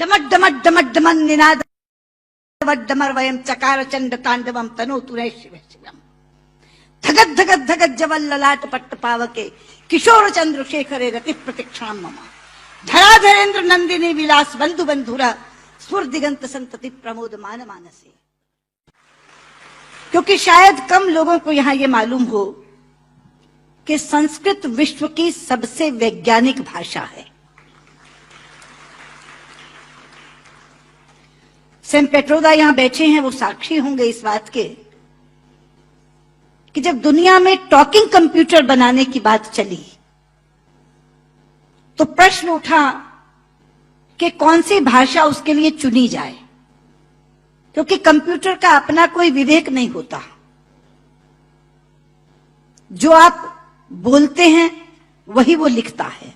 डमट डमट डमट demon Ninad डमर वयम चकार चंड तांडवम तनोतु रे शिव शिवम धगत धगत धगत जवल ललाट पट्ट पावके किशोर चंद्र शेखरे रति प्रतीक्षाम मम धराधरेन्द्र नंदिनी विलास बंधु बंधुरा स्फुर दिगंत संतति प्रमोद मान मानसे। क्योंकि शायद कम लोगों को यहां यह मालूम हो कि संस्कृत विश्व की सबसे वैज्ञानिक भाषा है। सेम पेट्रोदा यहां बैठे हैं, वो साक्षी होंगे इस बात के कि जब दुनिया में टॉकिंग कंप्यूटर बनाने की बात चली तो प्रश्न उठा कि कौन सी भाषा उसके लिए चुनी जाए, क्योंकि कंप्यूटर का अपना कोई विवेक नहीं होता। जो आप बोलते हैं वही वो लिखता है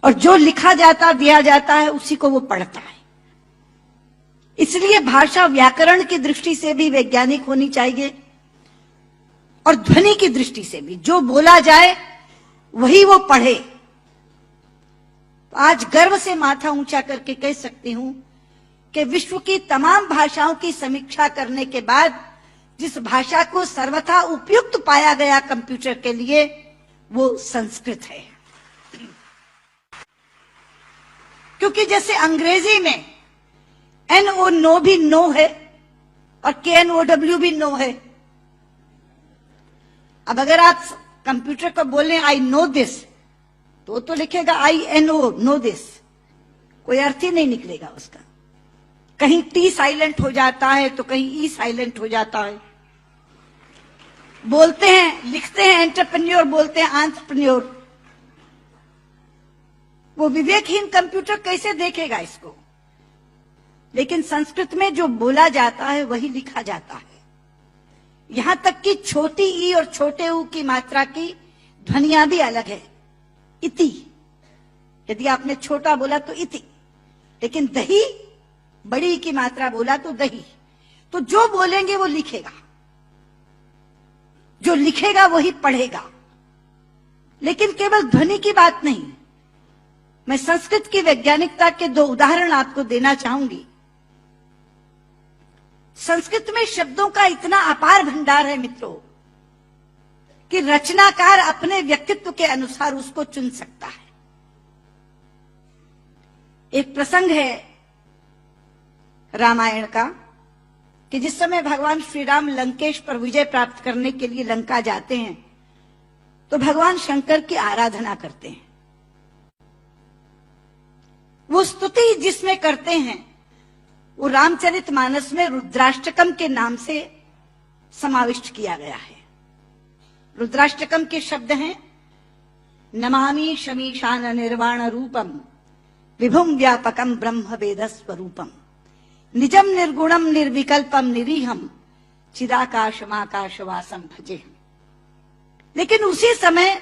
और जो लिखा जाता दिया जाता है उसी को वो पढ़ता है। इसलिए भाषा व्याकरण की दृष्टि से भी वैज्ञानिक होनी चाहिए और ध्वनि की दृष्टि से भी। जो बोला जाए वही वो पढ़े। तो आज गर्व से माथा ऊंचा करके कह सकती हूं कि विश्व की तमाम भाषाओं की समीक्षा करने के बाद जिस भाषा को सर्वथा उपयुक्त पाया गया कंप्यूटर के लिए वो संस्कृत है। क्योंकि जैसे अंग्रेजी में NO नो भी नो है और KNOW भी नो है। अब अगर आप कंप्यूटर को बोलें आई नो दिस तो लिखेगा INO नो दिस, कोई अर्थ ही नहीं निकलेगा उसका। कहीं T साइलेंट हो जाता है तो कहीं E साइलेंट हो जाता है। बोलते हैं लिखते हैं एंटरप्रेन्योर, बोलते हैं एंटरप्रेन्योर। वो विवेकहीन कंप्यूटर कैसे देखेगा इसको? लेकिन संस्कृत में जो बोला जाता है वही लिखा जाता है। यहां तक कि छोटी ई और छोटे ऊ की मात्रा की ध्वनियां भी अलग है। इति, यदि आपने छोटा बोला तो इति, लेकिन दही बड़ी की मात्रा बोला तो दही। तो जो बोलेंगे वो लिखेगा, जो लिखेगा वही पढ़ेगा। लेकिन केवल ध्वनि की बात नहीं, मैं संस्कृत की वैज्ञानिकता के दो उदाहरण आपको देना चाहूंगी। संस्कृत में शब्दों का इतना अपार भंडार है मित्रों कि रचनाकार अपने व्यक्तित्व के अनुसार उसको चुन सकता है। एक प्रसंग है रामायण का कि जिस समय भगवान श्री राम लंकेश पर विजय प्राप्त करने के लिए लंका जाते हैं तो भगवान शंकर की आराधना करते हैं। वो स्तुति जिसमें करते हैं वो रामचरितमानस में रुद्राष्टकम के नाम से समाविष्ट किया गया है। रुद्राष्टकम के शब्द हैं नमामि शमीशान निर्वाण रूपम विभुम व्यापकम ब्रह्म वेद स्वरूपम निजम निर्गुणम निर्विकल्पम निरीहम चिदाकाशमाकाशवासम भजे। लेकिन उसी समय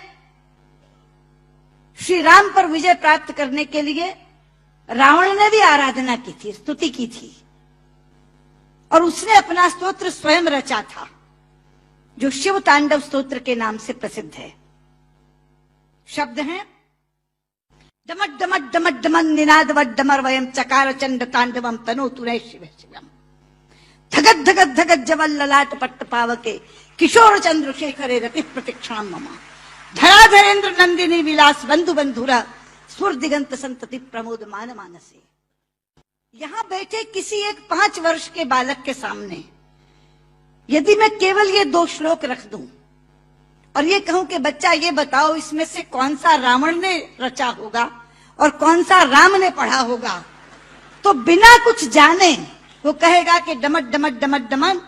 श्री राम पर विजय प्राप्त करने के लिए रावण ने भी आराधना की थी, स्तुति की थी, और उसने अपना स्तोत्र स्वयं रचा था जो शिव तांडव स्तोत्र के नाम से प्रसिद्ध है। शब्द हैं डमट डमट डमट डमन निनाद डमर वयम चकार चंड तांडवम तनोतु रे शिव शिवम धगत धगत धगत जवल ललाट पट्ट पावके किशोर चंद्र शेखरे रति प्रतीक्षाम मम धराधरेन्द्र नंदिनी विलास बंधु बंधुरा स्फुर दिगंत संतति प्रमोद मान मानसे। यहां बैठे किसी एक 5 वर्ष के बालक के सामने यदि मैं केवल ये 2 श्लोक रख दूं और ये कहूं कि बच्चा ये बताओ इसमें से कौन सा रावण ने रचा होगा और कौन सा राम ने पढ़ा होगा, तो बिना कुछ जाने वो कहेगा कि डमट डमट डमट डमन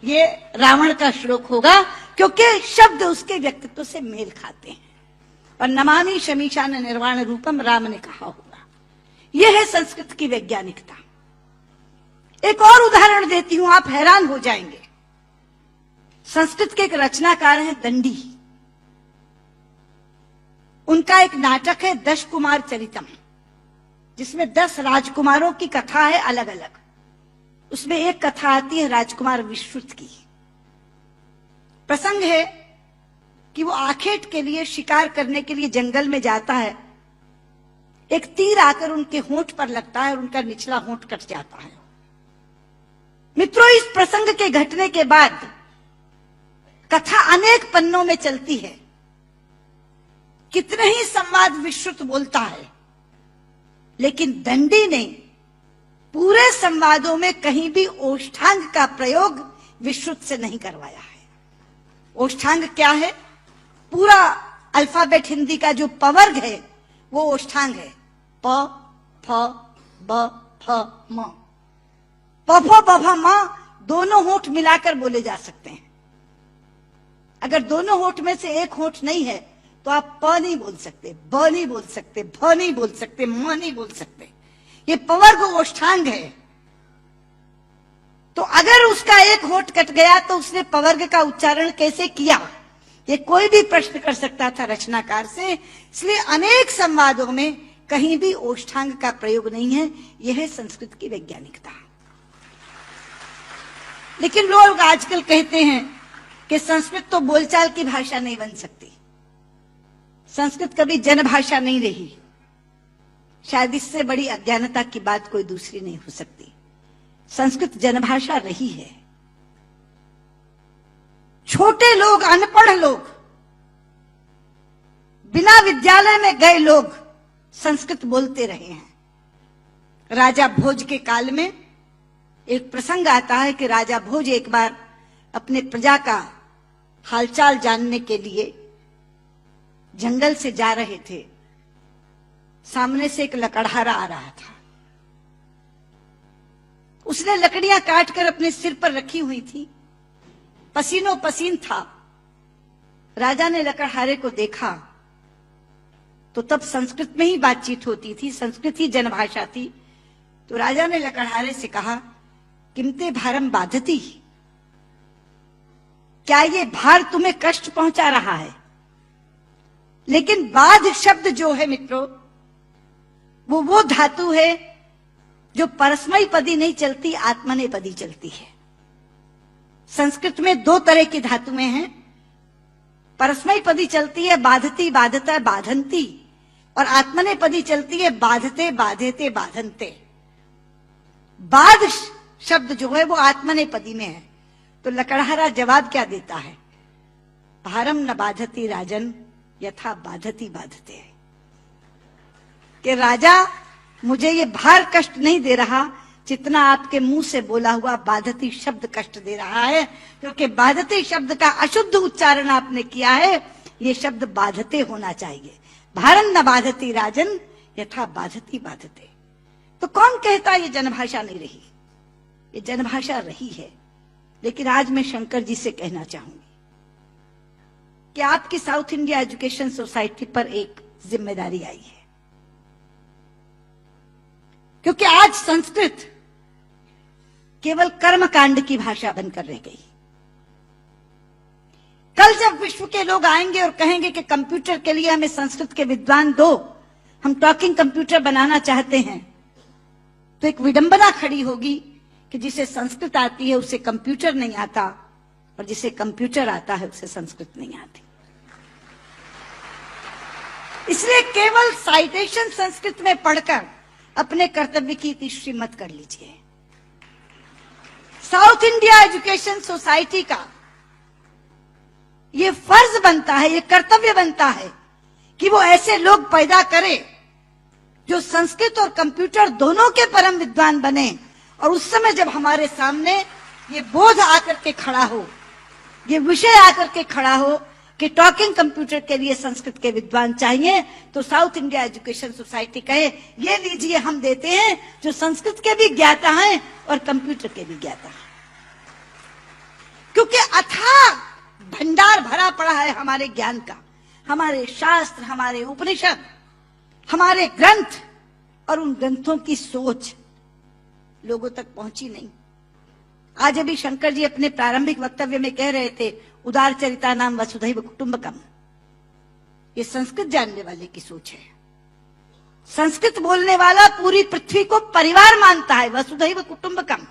ये रावण का श्लोक होगा, क्योंकि शब्द उसके व्यक्तित्व से मेल खाते हैं। और नमामि शमीशान निर्वाण रूपम राम ने कहा होगा। यह है संस्कृत की वैज्ञानिकता। एक और उदाहरण देती हूं, आप हैरान हो जाएंगे। संस्कृत के एक रचनाकार हैं दंडी। उनका एक नाटक है 10 कुमार चरितम, जिसमें 10 राजकुमारों की कथा है अलग अलग। उसमें एक कथा आती है राजकुमार विश्रुत की। प्रसंग है कि वो आखेट के लिए शिकार करने के लिए जंगल में जाता है। एक तीर आकर उनके होंठ पर लगता है और उनका निचला होंठ कट जाता है। मित्रों, इस प्रसंग के घटने के बाद कथा अनेक पन्नों में चलती है। कितने ही संवाद विश्रुत बोलता है, लेकिन दंडी ने पूरे संवादों में कहीं भी ओष्ठांग का प्रयोग विश्रुत से नहीं करवाया है। ओष्ठांग क्या है? पूरा अल्फाबेट हिंदी का जो पवर्ग है वो ओष्ठांग है। प, फ, ब, फ, म। प, फ, ब, फ, म दोनों होंठ मिलाकर बोले जा सकते हैं। अगर दोनों होंठ में से एक होंठ नहीं है तो आप प नहीं बोल सकते, ब नहीं बोल सकते, भ नहीं बोल सकते, म नहीं बोल सकते। ये पवर्ग ओष्ठांग है। तो अगर उसका एक होंठ कट गया तो उसने पवर्ग का उच्चारण कैसे किया, ये कोई भी प्रश्न कर सकता था रचनाकार से। इसलिए अनेक संवादों में कहीं भी ओष्ठांग का प्रयोग नहीं है। यह है संस्कृत की वैज्ञानिकता। लेकिन लोग आजकल कहते हैं कि संस्कृत तो बोलचाल की भाषा नहीं बन सकती, संस्कृत कभी जनभाषा नहीं रही। शायद इससे बड़ी अज्ञानता की बात कोई दूसरी नहीं हो सकती। संस्कृत जनभाषा रही है। छोटे लोग, अनपढ़ लोग, बिना विद्यालय में गए लोग संस्कृत बोलते रहे हैं। राजा भोज के काल में एक प्रसंग आता है कि राजा भोज एक बार अपने प्रजा का हालचाल जानने के लिए जंगल से जा रहे थे। सामने से एक लकड़हारा आ रहा था। उसने लकड़ियां काटकर अपने सिर पर रखी हुई थी, पसीनों पसीन था। राजा ने लकड़हारे को देखा तो तब संस्कृत में ही बातचीत होती थी, संस्कृत ही जनभाषा थी। तो राजा ने लकड़हारे से कहा, किमते भारम बाधती, क्या ये भार तुम्हें कष्ट पहुंचा रहा है? लेकिन बाध शब्द जो है मित्रों, वो धातु है जो परस्मयी पदी नहीं चलती, आत्मनेपदी चलती है। संस्कृत में दो तरह की धातुएं हैं। परस्मयी पदी चलती है बाधती, बाधता, बाधंती, और आत्मनेपदी चलती है बाधते, बाधेते, बाधनते। बाध शब्द जो है वो आत्मनेपदी में है। तो लकड़हारा जवाब क्या देता है? भारम न बाधती राजन यथा बाधती बाधते। कि राजा, मुझे ये भार कष्ट नहीं दे रहा जितना आपके मुंह से बोला हुआ बाधती शब्द कष्ट दे रहा है, क्योंकि बाधती शब्द का अशुद्ध उच्चारण आपने किया है। ये शब्द बाधते होना चाहिए। भारन न बाधती राजन यथा बाधती बाधते। तो कौन कहता ये जनभाषा नहीं रही? ये जनभाषा रही है। लेकिन आज मैं शंकर जी से कहना चाहूंगी कि आपकी साउथ इंडिया एजुकेशन सोसाइटी पर एक जिम्मेदारी आई है, क्योंकि आज संस्कृत केवल कर्मकांड की भाषा बनकर रह गई। कल जब विश्व के लोग आएंगे और कहेंगे कि कंप्यूटर के लिए हमें संस्कृत के विद्वान दो, हम टॉकिंग कंप्यूटर बनाना चाहते हैं, तो एक विडंबना खड़ी होगी कि जिसे संस्कृत आती है उसे कंप्यूटर नहीं आता, और जिसे कंप्यूटर आता है उसे संस्कृत नहीं आती। इसलिए केवल साइटेशन संस्कृत में पढ़कर अपने कर्तव्य की तीसरी मत कर लीजिए। साउथ इंडिया एजुकेशन सोसाइटी का ये फर्ज बनता है, ये कर्तव्य बनता है कि वो ऐसे लोग पैदा करे जो संस्कृत और कंप्यूटर दोनों के परम विद्वान बने। और उस समय जब हमारे सामने ये बोध आकर के खड़ा हो, ये विषय आकर के खड़ा हो कि टॉकिंग कंप्यूटर के लिए संस्कृत के विद्वान चाहिए, तो साउथ इंडिया एजुकेशन सोसाइटी कहे, ये लीजिए हम देते हैं जो संस्कृत के भी ज्ञाता हैं और कंप्यूटर के भी ज्ञाता हैं। क्योंकि अथाह भंडार भरा पड़ा है हमारे ज्ञान का, हमारे शास्त्र, हमारे उपनिषद, हमारे ग्रंथ, और उन ग्रंथों की सोच लोगों तक पहुंची नहीं। आज अभी शंकर जी अपने प्रारंभिक वक्तव्य में कह रहे थे, उदार चरिता नाम वसुधैव कुटुंबकम। ये संस्कृत जानने वाले की सोच है। संस्कृत बोलने वाला पूरी पृथ्वी को परिवार मानता है, वसुधैव कुटुंबकम।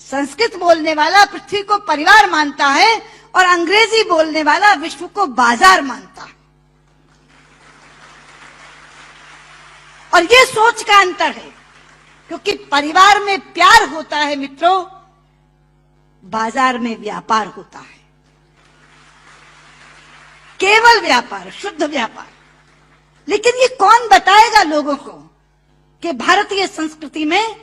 संस्कृत बोलने वाला पृथ्वी को परिवार मानता है, और अंग्रेजी बोलने वाला विश्व को बाजार मानता है। और ये सोच का अंतर है, क्योंकि परिवार में प्यार होता है मित्रों, बाजार में व्यापार होता है, केवल व्यापार, शुद्ध व्यापार। लेकिन ये कौन बताएगा लोगों को कि भारतीय संस्कृति में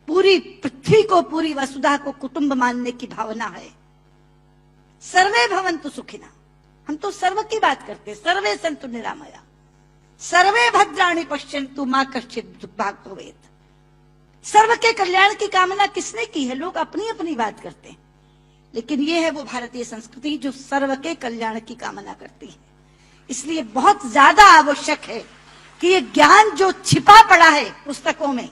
पूरी पृथ्वी को, पूरी वसुधा को कुटुंब मानने की भावना है। सर्वे भवन्तु सुखिनः, हम तो सर्व की बात करते हैं, सर्वे सन्तु निरामया, सर्वे भद्राणि पश्यन्तु मा कश्चित् दुर्भाग् भवेत्। सर्व के कल्याण की कामना किसने की है? लोग अपनी अपनी बात करते हैं, लेकिन ये है वो भारतीय संस्कृति जो सर्व के कल्याण की कामना करती है। इसलिए बहुत ज्यादा आवश्यक है कि ये ज्ञान जो छिपा पड़ा है पुस्तकों में,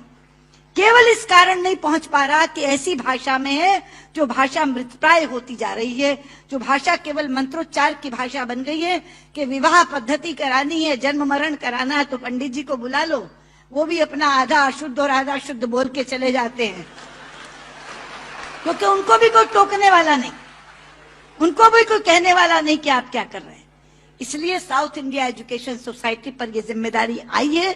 केवल इस कारण नहीं पहुंच पा रहा कि ऐसी भाषा में है जो भाषा मृतप्राय होती जा रही है, जो भाषा केवल मंत्रोच्चार की भाषा बन गई है कि विवाह पद्धति करानी है, जन्म मरण कराना है तो पंडित जी को बुला लो, वो भी अपना आधा अशुद्ध और आधा शुद्ध बोल के चले जाते हैं, क्योंकि उनको भी कोई टोकने वाला नहीं, उनको भी कोई कहने वाला नहीं कि आप क्या कर रहे हैं। इसलिए साउथ इंडिया एजुकेशन सोसाइटी पर यह जिम्मेदारी आई है,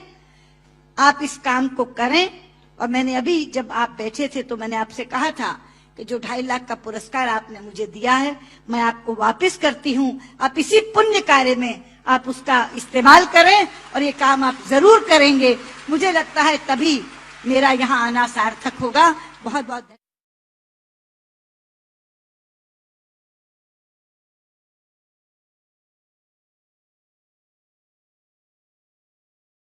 आप इस काम को करें। और मैंने अभी जब आप बैठे थे तो मैंने आपसे कहा था कि जो 2.5 लाख का पुरस्कार आपने मुझे दिया है, मैं आपको वापस करती हूं। आप इसी पुण्य कार्य में आप उसका इस्तेमाल करें और ये काम आप जरूर करेंगे। मुझे लगता है तभी मेरा यहाँ आना सार्थक होगा। बहुत बहुत